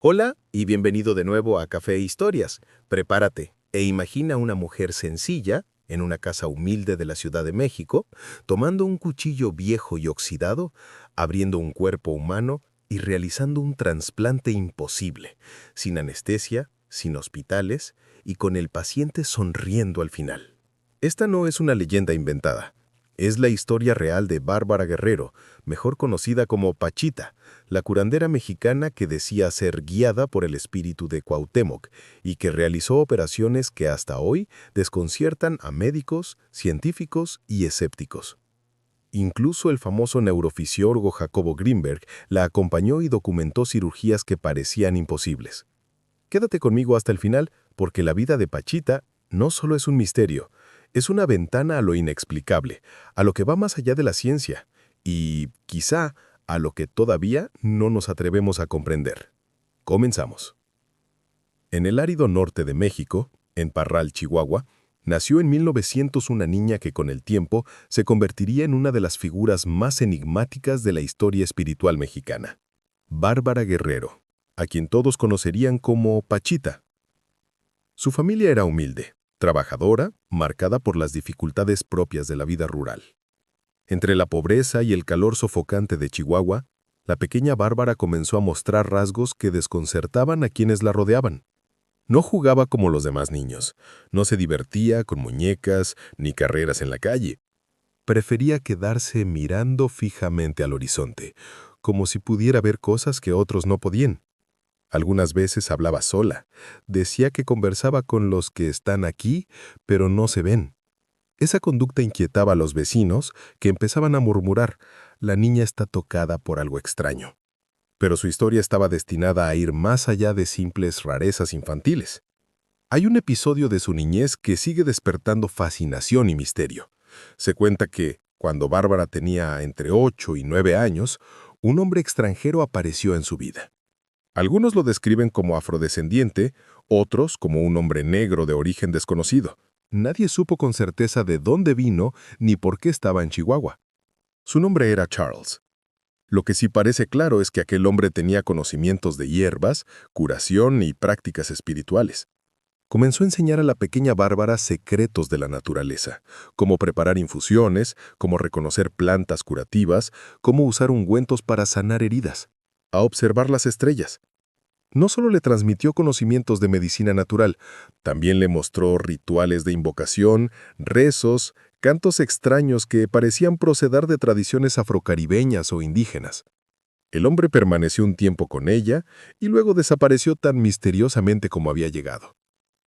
Hola y bienvenido de nuevo a Café e Historias. Prepárate e imagina una mujer sencilla en una casa humilde de la Ciudad de México, tomando un cuchillo viejo y oxidado, abriendo un cuerpo humano y realizando un trasplante imposible, sin anestesia, sin hospitales y con el paciente sonriendo al final. Esta no es una leyenda inventada. Es la historia real de Bárbara Guerrero, mejor conocida como Pachita, la curandera mexicana que decía ser guiada por el espíritu de Cuauhtémoc y que realizó operaciones que hasta hoy desconciertan a médicos, científicos y escépticos. Incluso el famoso neurofisiólogo Jacobo Grinberg la acompañó y documentó cirugías que parecían imposibles. Quédate conmigo hasta el final, porque la vida de Pachita no solo es un misterio, es una ventana a lo inexplicable, a lo que va más allá de la ciencia y, quizá, a lo que todavía no nos atrevemos a comprender. Comenzamos. En el árido norte de México, en Parral, Chihuahua, nació en 1900 una niña que con el tiempo se convertiría en una de las figuras más enigmáticas de la historia espiritual mexicana. Bárbara Guerrero, a quien todos conocerían como Pachita. Su familia era humilde, trabajadora, marcada por las dificultades propias de la vida rural. Entre la pobreza y el calor sofocante de Chihuahua, la pequeña Bárbara comenzó a mostrar rasgos que desconcertaban a quienes la rodeaban. No jugaba como los demás niños, no se divertía con muñecas ni carreras en la calle. Prefería quedarse mirando fijamente al horizonte, como si pudiera ver cosas que otros no podían. Algunas veces hablaba sola, decía que conversaba con los que están aquí, pero no se ven. Esa conducta inquietaba a los vecinos, que empezaban a murmurar, la niña está tocada por algo extraño. Pero su historia estaba destinada a ir más allá de simples rarezas infantiles. Hay un episodio de su niñez que sigue despertando fascinación y misterio. Se cuenta que, cuando Bárbara tenía entre 8 y 9 años, un hombre extranjero apareció en su vida. Algunos lo describen como afrodescendiente, otros como un hombre negro de origen desconocido. Nadie supo con certeza de dónde vino ni por qué estaba en Chihuahua. Su nombre era Charles. Lo que sí parece claro es que aquel hombre tenía conocimientos de hierbas, curación y prácticas espirituales. Comenzó a enseñar a la pequeña Bárbara secretos de la naturaleza, cómo preparar infusiones, cómo reconocer plantas curativas, cómo usar ungüentos para sanar heridas, a observar las estrellas. No solo le transmitió conocimientos de medicina natural, también le mostró rituales de invocación, rezos, cantos extraños que parecían proceder de tradiciones afrocaribeñas o indígenas. El hombre permaneció un tiempo con ella y luego desapareció tan misteriosamente como había llegado.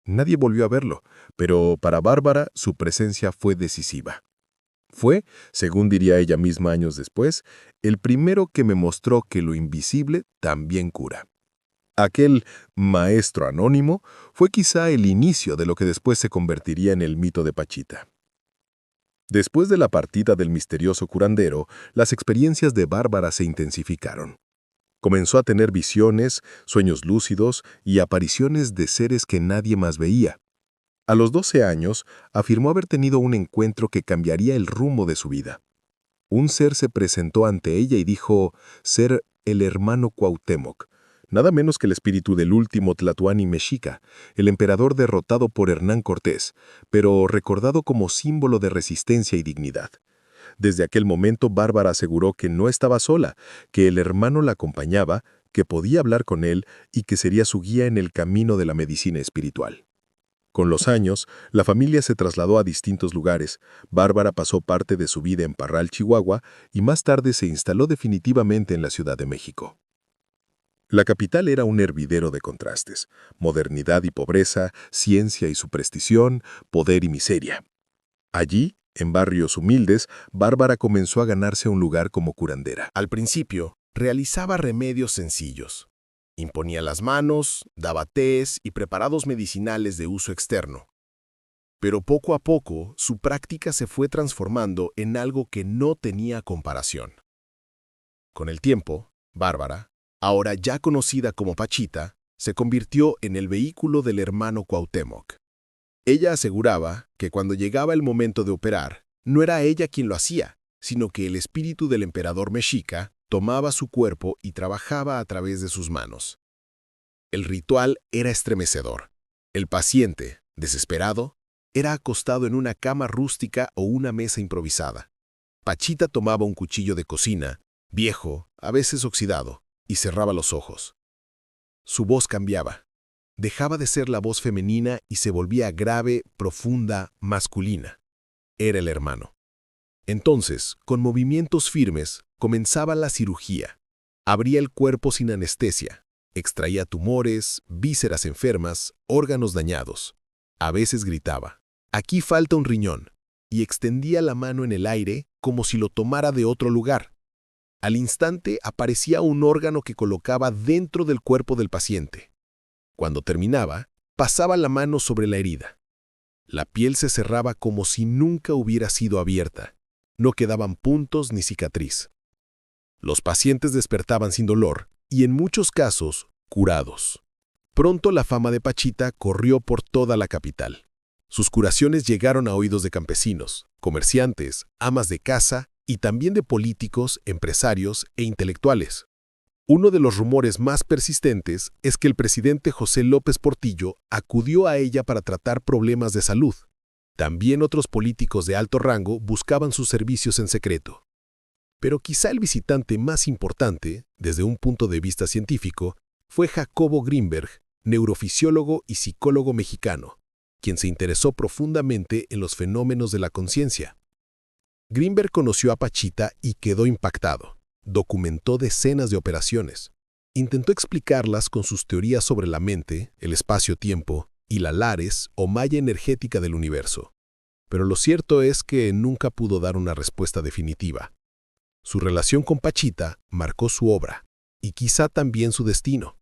Nadie volvió a verlo, pero para Bárbara su presencia fue decisiva. Fue, según diría ella misma años después, el primero que me mostró que lo invisible también cura. Aquel maestro anónimo fue quizá el inicio de lo que después se convertiría en el mito de Pachita. Después de la partida del misterioso curandero, las experiencias de Bárbara se intensificaron. Comenzó a tener visiones, sueños lúcidos y apariciones de seres que nadie más veía. A los 12 años, afirmó haber tenido un encuentro que cambiaría el rumbo de su vida. Un ser se presentó ante ella y dijo ser el hermano Cuauhtémoc, nada menos que el espíritu del último Tlatoani mexica, el emperador derrotado por Hernán Cortés, pero recordado como símbolo de resistencia y dignidad. Desde aquel momento, Bárbara aseguró que no estaba sola, que el hermano la acompañaba, que podía hablar con él y que sería su guía en el camino de la medicina espiritual. Con los años, la familia se trasladó a distintos lugares. Bárbara pasó parte de su vida en Parral, Chihuahua, y más tarde se instaló definitivamente en la Ciudad de México. La capital era un hervidero de contrastes: modernidad y pobreza, ciencia y superstición, poder y miseria. Allí, en barrios humildes, Bárbara comenzó a ganarse un lugar como curandera. Al principio, realizaba remedios sencillos. Imponía las manos, daba tés y preparados medicinales de uso externo. Pero poco a poco, su práctica se fue transformando en algo que no tenía comparación. Con el tiempo, Bárbara, ahora ya conocida como Pachita, se convirtió en el vehículo del hermano Cuauhtémoc. Ella aseguraba que cuando llegaba el momento de operar, no era ella quien lo hacía, sino que el espíritu del emperador mexica tomaba su cuerpo y trabajaba a través de sus manos. El ritual era estremecedor. El paciente, desesperado, era acostado en una cama rústica o una mesa improvisada. Pachita tomaba un cuchillo de cocina, viejo, a veces oxidado, y cerraba los ojos. Su voz cambiaba. Dejaba de ser la voz femenina y se volvía grave, profunda, masculina. Era el hermano. Entonces, con movimientos firmes, comenzaba la cirugía. Abría el cuerpo sin anestesia. Extraía tumores, vísceras enfermas, órganos dañados. A veces gritaba, «Aquí falta un riñón», y extendía la mano en el aire como si lo tomara de otro lugar. Al instante aparecía un órgano que colocaba dentro del cuerpo del paciente. Cuando terminaba, pasaba la mano sobre la herida. La piel se cerraba como si nunca hubiera sido abierta. No quedaban puntos ni cicatriz. Los pacientes despertaban sin dolor y en muchos casos, curados. Pronto la fama de Pachita corrió por toda la capital. Sus curaciones llegaron a oídos de campesinos, comerciantes, amas de casa y también de políticos, empresarios e intelectuales. Uno de los rumores más persistentes es que el presidente José López Portillo acudió a ella para tratar problemas de salud. También otros políticos de alto rango buscaban sus servicios en secreto. Pero quizá el visitante más importante, desde un punto de vista científico, fue Jacobo Grinberg, neurofisiólogo y psicólogo mexicano, quien se interesó profundamente en los fenómenos de la conciencia. Grinberg conoció a Pachita y quedó impactado. Documentó decenas de operaciones. Intentó explicarlas con sus teorías sobre la mente, el espacio-tiempo y la Lares o malla energética del universo. Pero lo cierto es que nunca pudo dar una respuesta definitiva. Su relación con Pachita marcó su obra y quizá también su destino.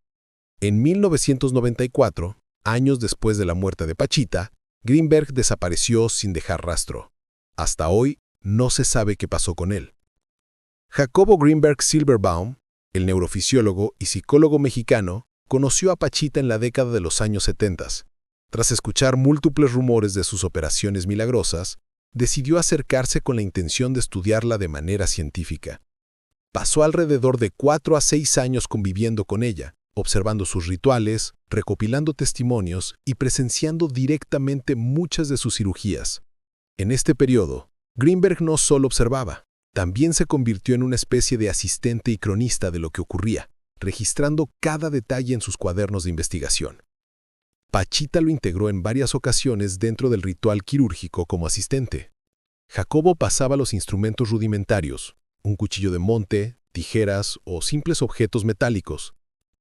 En 1994, años después de la muerte de Pachita, Grinberg desapareció sin dejar rastro. Hasta hoy no se sabe qué pasó con él. Jacobo Grinberg Silberbaum, el neurofisiólogo y psicólogo mexicano, conoció a Pachita en la década de los años 70. Tras escuchar múltiples rumores de sus operaciones milagrosas, decidió acercarse con la intención de estudiarla de manera científica. Pasó alrededor de 4 a 6 años conviviendo con ella, observando sus rituales, recopilando testimonios y presenciando directamente muchas de sus cirugías. En este periodo, Grinberg no solo observaba, también se convirtió en una especie de asistente y cronista de lo que ocurría, registrando cada detalle en sus cuadernos de investigación. Pachita lo integró en varias ocasiones dentro del ritual quirúrgico como asistente. Jacobo pasaba los instrumentos rudimentarios, un cuchillo de monte, tijeras o simples objetos metálicos.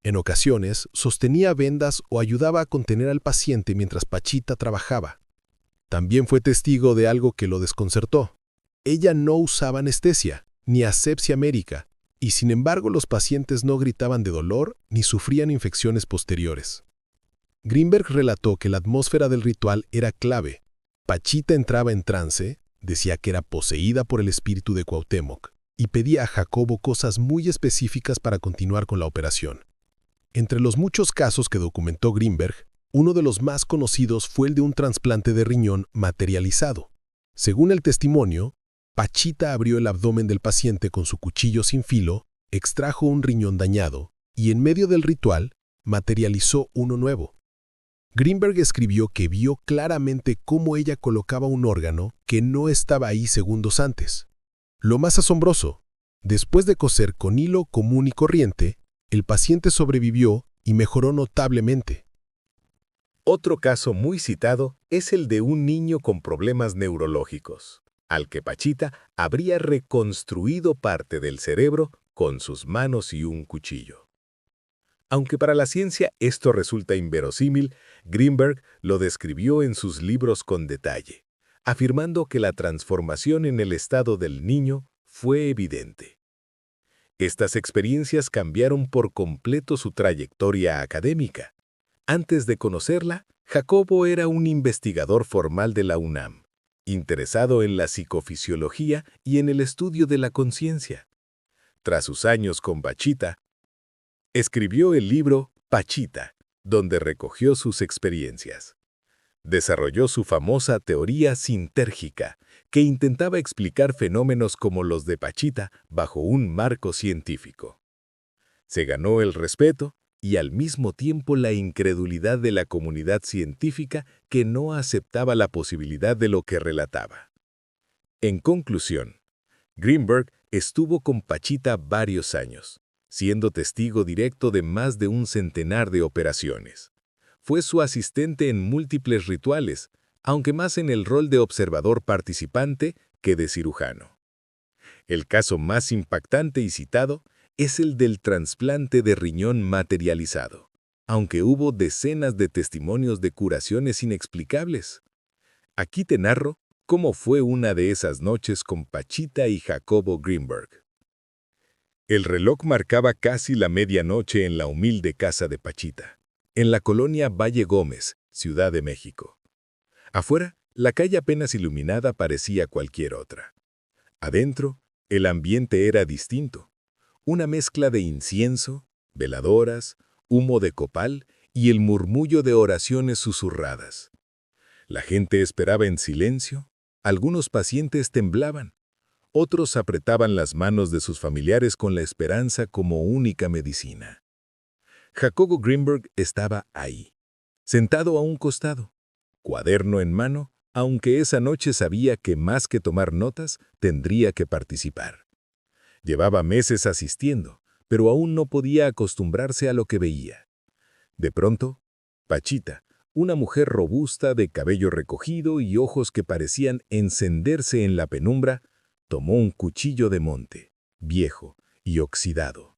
En ocasiones, sostenía vendas o ayudaba a contener al paciente mientras Pachita trabajaba. También fue testigo de algo que lo desconcertó. Ella no usaba anestesia, ni asepsia médica, y sin embargo los pacientes no gritaban de dolor ni sufrían infecciones posteriores. Grinberg relató que la atmósfera del ritual era clave. Pachita entraba en trance, decía que era poseída por el espíritu de Cuauhtémoc, y pedía a Jacobo cosas muy específicas para continuar con la operación. Entre los muchos casos que documentó Grinberg, uno de los más conocidos fue el de un trasplante de riñón materializado. Según el testimonio, Pachita abrió el abdomen del paciente con su cuchillo sin filo, extrajo un riñón dañado y en medio del ritual materializó uno nuevo. Grinberg escribió que vio claramente cómo ella colocaba un órgano que no estaba ahí segundos antes. Lo más asombroso, después de coser con hilo común y corriente, el paciente sobrevivió y mejoró notablemente. Otro caso muy citado es el de un niño con problemas neurológicos, al que Pachita habría reconstruido parte del cerebro con sus manos y un cuchillo. Aunque para la ciencia esto resulta inverosímil, Grinberg lo describió en sus libros con detalle, afirmando que la transformación en el estado del niño fue evidente. Estas experiencias cambiaron por completo su trayectoria académica. Antes de conocerla, Jacobo era un investigador formal de la UNAM, interesado en la psicofisiología y en el estudio de la conciencia. Tras sus años con Pachita, escribió el libro Pachita, donde recogió sus experiencias. Desarrolló su famosa teoría sintérgica, que intentaba explicar fenómenos como los de Pachita bajo un marco científico. Se ganó el respeto y al mismo tiempo la incredulidad de la comunidad científica que no aceptaba la posibilidad de lo que relataba. En conclusión, Greenberg estuvo con Pachita varios años, siendo testigo directo de más de un centenar de operaciones. Fue su asistente en múltiples rituales, aunque más en el rol de observador participante que de cirujano. El caso más impactante y citado es el del trasplante de riñón materializado, aunque hubo decenas de testimonios de curaciones inexplicables. Aquí te narro cómo fue una de esas noches con Pachita y Jacobo Greenberg. El reloj marcaba casi la medianoche en la humilde casa de Pachita, en la colonia Valle Gómez, Ciudad de México. Afuera, la calle apenas iluminada parecía cualquier otra. Adentro, el ambiente era distinto. Una mezcla de incienso, veladoras, humo de copal y el murmullo de oraciones susurradas. La gente esperaba en silencio, algunos pacientes temblaban, otros apretaban las manos de sus familiares con la esperanza como única medicina. Jacobo Greenberg estaba ahí, sentado a un costado, cuaderno en mano, aunque esa noche sabía que más que tomar notas, tendría que participar. Llevaba meses asistiendo, pero aún no podía acostumbrarse a lo que veía. De pronto, Pachita, una mujer robusta de cabello recogido y ojos que parecían encenderse en la penumbra, tomó un cuchillo de monte, viejo y oxidado.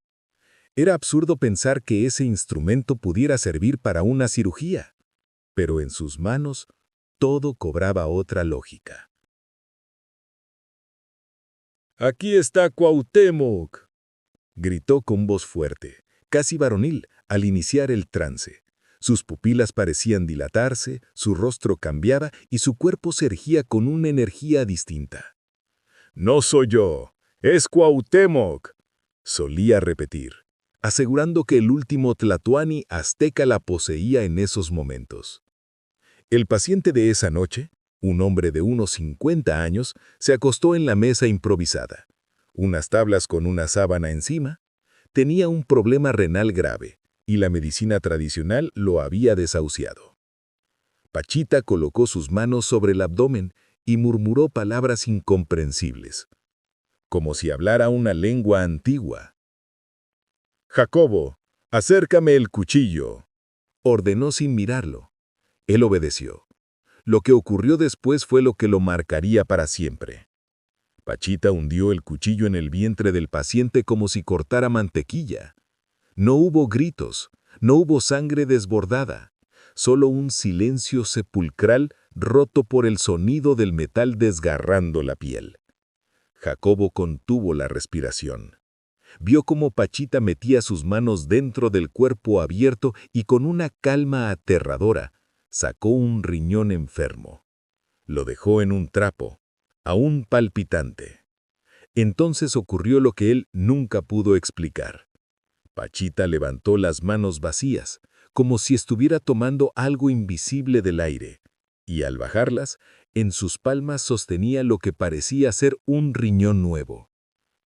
Era absurdo pensar que ese instrumento pudiera servir para una cirugía, pero en sus manos todo cobraba otra lógica. «Aquí está Cuauhtémoc», gritó con voz fuerte, casi varonil, al iniciar el trance. Sus pupilas parecían dilatarse, su rostro cambiaba y su cuerpo se erguía con una energía distinta. «No soy yo, es Cuauhtémoc», solía repetir, asegurando que el último tlatoani azteca la poseía en esos momentos. El paciente de esa noche, un hombre de unos 50 años, se acostó en la mesa improvisada. Unas tablas con una sábana encima. Tenía un problema renal grave, y la medicina tradicional lo había desahuciado. Pachita colocó sus manos sobre el abdomen y murmuró palabras incomprensibles, como si hablara una lengua antigua. «Jacobo, acércame el cuchillo», ordenó sin mirarlo. Él obedeció. Lo que ocurrió después fue lo que lo marcaría para siempre. Pachita hundió el cuchillo en el vientre del paciente como si cortara mantequilla. No hubo gritos, no hubo sangre desbordada, solo un silencio sepulcral roto por el sonido del metal desgarrando la piel. Jacobo contuvo la respiración. Vio cómo Pachita metía sus manos dentro del cuerpo abierto y con una calma aterradora sacó un riñón enfermo. Lo dejó en un trapo, aún palpitante. Entonces ocurrió lo que él nunca pudo explicar. Pachita levantó las manos vacías, como si estuviera tomando algo invisible del aire, y al bajarlas, en sus palmas sostenía lo que parecía ser un riñón nuevo.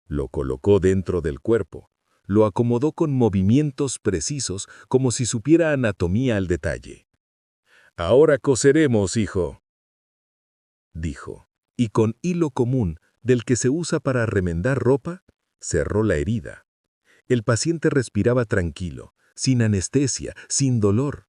Lo colocó dentro del cuerpo, lo acomodó con movimientos precisos como si supiera anatomía al detalle. «Ahora coseremos, hijo», dijo, y con hilo común, del que se usa para remendar ropa, cerró la herida. El paciente respiraba tranquilo, sin anestesia, sin dolor.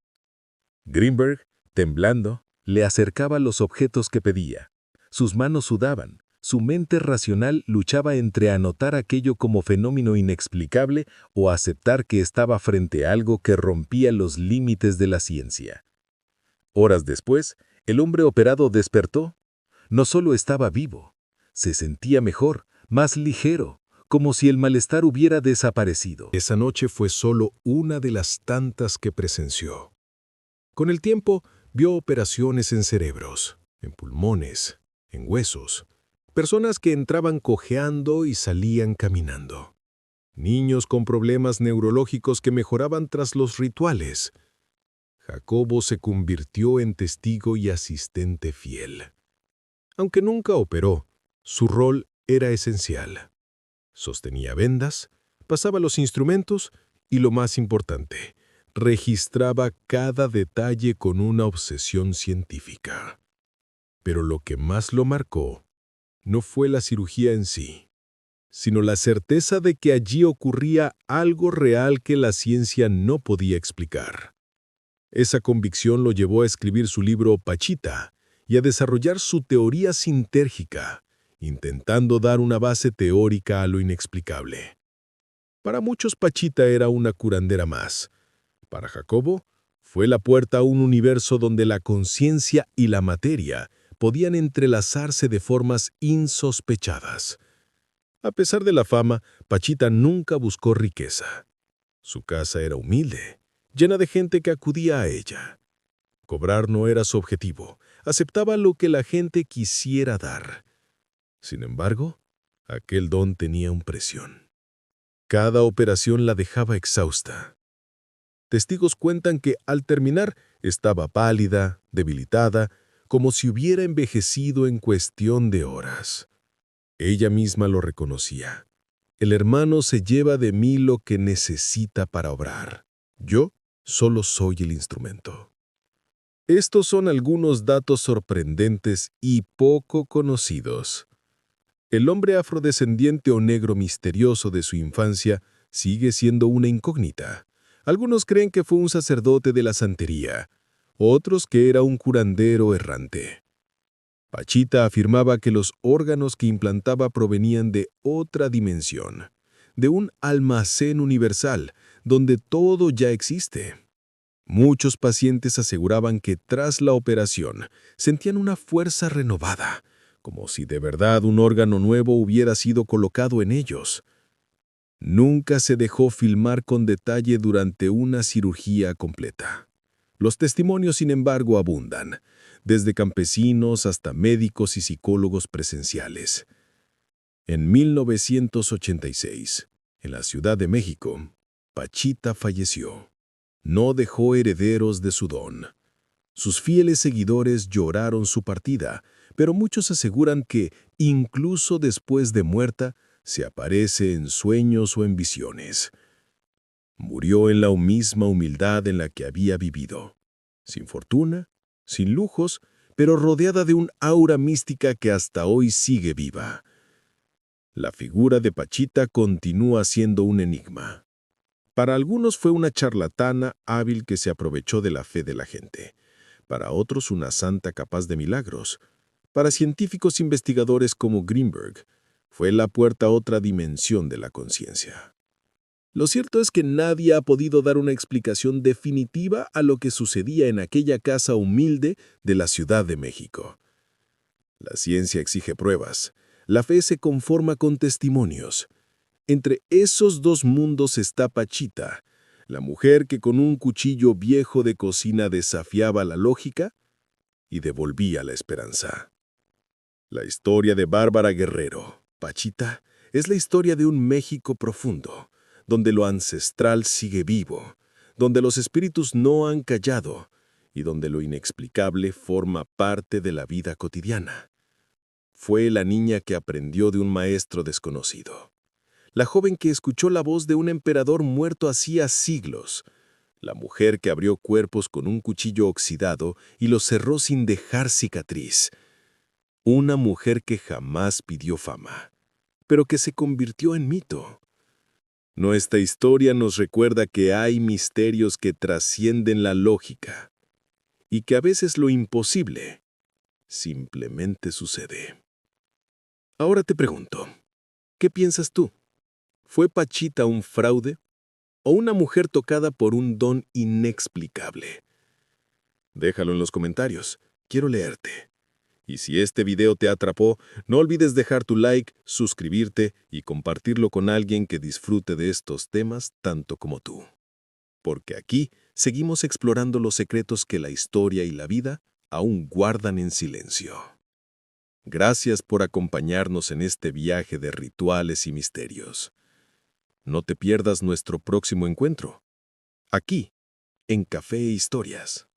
Greenberg, temblando, le acercaba los objetos que pedía. Sus manos sudaban. Su mente racional luchaba entre anotar aquello como fenómeno inexplicable o aceptar que estaba frente a algo que rompía los límites de la ciencia. Horas después, el hombre operado despertó. No solo estaba vivo, se sentía mejor, más ligero, como si el malestar hubiera desaparecido. Esa noche fue solo una de las tantas que presenció. Con el tiempo, vio operaciones en cerebros, en pulmones, en huesos, personas que entraban cojeando y salían caminando, niños con problemas neurológicos que mejoraban tras los rituales. Jacobo se convirtió en testigo y asistente fiel. Aunque nunca operó, su rol era esencial. Sostenía vendas, pasaba los instrumentos Y lo más importante, registraba cada detalle con una obsesión científica. Pero lo que más lo marcó no fue la cirugía en sí, sino la certeza de que allí ocurría algo real que la ciencia no podía explicar. Esa convicción lo llevó a escribir su libro Pachita y a desarrollar su teoría sintérgica, intentando dar una base teórica a lo inexplicable. Para muchos Pachita era una curandera más. Para Jacobo, fue la puerta a un universo donde la conciencia y la materia podían entrelazarse de formas insospechadas. A pesar de la fama, Pachita nunca buscó riqueza. Su casa era humilde, llena de gente que acudía a ella. Cobrar no era su objetivo, aceptaba lo que la gente quisiera dar. Sin embargo, aquel don tenía un precio. Cada operación la dejaba exhausta. Testigos cuentan que al terminar estaba pálida, debilitada, como si hubiera envejecido en cuestión de horas. Ella misma lo reconocía. El hermano se lleva de mí lo que necesita para obrar. Yo solo soy el instrumento. Estos son algunos datos sorprendentes y poco conocidos. El hombre afrodescendiente o negro misterioso de su infancia sigue siendo una incógnita. Algunos creen que fue un sacerdote de la santería, otros que era un curandero errante. Pachita afirmaba que los órganos que implantaba provenían de otra dimensión, de un almacén universal, donde todo ya existe. Muchos pacientes aseguraban que tras la operación sentían una fuerza renovada, como si de verdad un órgano nuevo hubiera sido colocado en ellos. Nunca se dejó filmar con detalle durante una cirugía completa. Los testimonios, sin embargo, abundan, desde campesinos hasta médicos y psicólogos presenciales. En 1986, en la Ciudad de México, Pachita falleció. No dejó herederos de su don. Sus fieles seguidores lloraron su partida, pero muchos aseguran que, incluso después de muerta, se aparece en sueños o en visiones. Murió en la misma humildad en la que había vivido, sin fortuna, sin lujos, pero rodeada de un aura mística que hasta hoy sigue viva. La figura de Pachita continúa siendo un enigma. Para algunos fue una charlatana hábil que se aprovechó de la fe de la gente. Para otros una santa capaz de milagros. Para científicos investigadores como Greenberg, fue la puerta a otra dimensión de la conciencia. Lo cierto es que nadie ha podido dar una explicación definitiva a lo que sucedía en aquella casa humilde de la Ciudad de México. La ciencia exige pruebas, la fe se conforma con testimonios. Entre esos dos mundos está Pachita, la mujer que con un cuchillo viejo de cocina desafiaba la lógica y devolvía la esperanza. La historia de Bárbara Guerrero, Pachita, es la historia de un México profundo, donde lo ancestral sigue vivo, donde los espíritus no han callado y donde lo inexplicable forma parte de la vida cotidiana. Fue la niña que aprendió de un maestro desconocido, la joven que escuchó la voz de un emperador muerto hacía siglos, la mujer que abrió cuerpos con un cuchillo oxidado y los cerró sin dejar cicatriz, una mujer que jamás pidió fama, pero que se convirtió en mito. Nuestra historia nos recuerda que hay misterios que trascienden la lógica y que a veces lo imposible simplemente sucede. Ahora te pregunto, ¿qué piensas tú? ¿Fue Pachita un fraude o una mujer tocada por un don inexplicable? Déjalo en los comentarios, quiero leerte. Y si este video te atrapó, no olvides dejar tu like, suscribirte y compartirlo con alguien que disfrute de estos temas tanto como tú. Porque aquí seguimos explorando los secretos que la historia y la vida aún guardan en silencio. Gracias por acompañarnos en este viaje de rituales y misterios. No te pierdas nuestro próximo encuentro, aquí, en Café e Historias.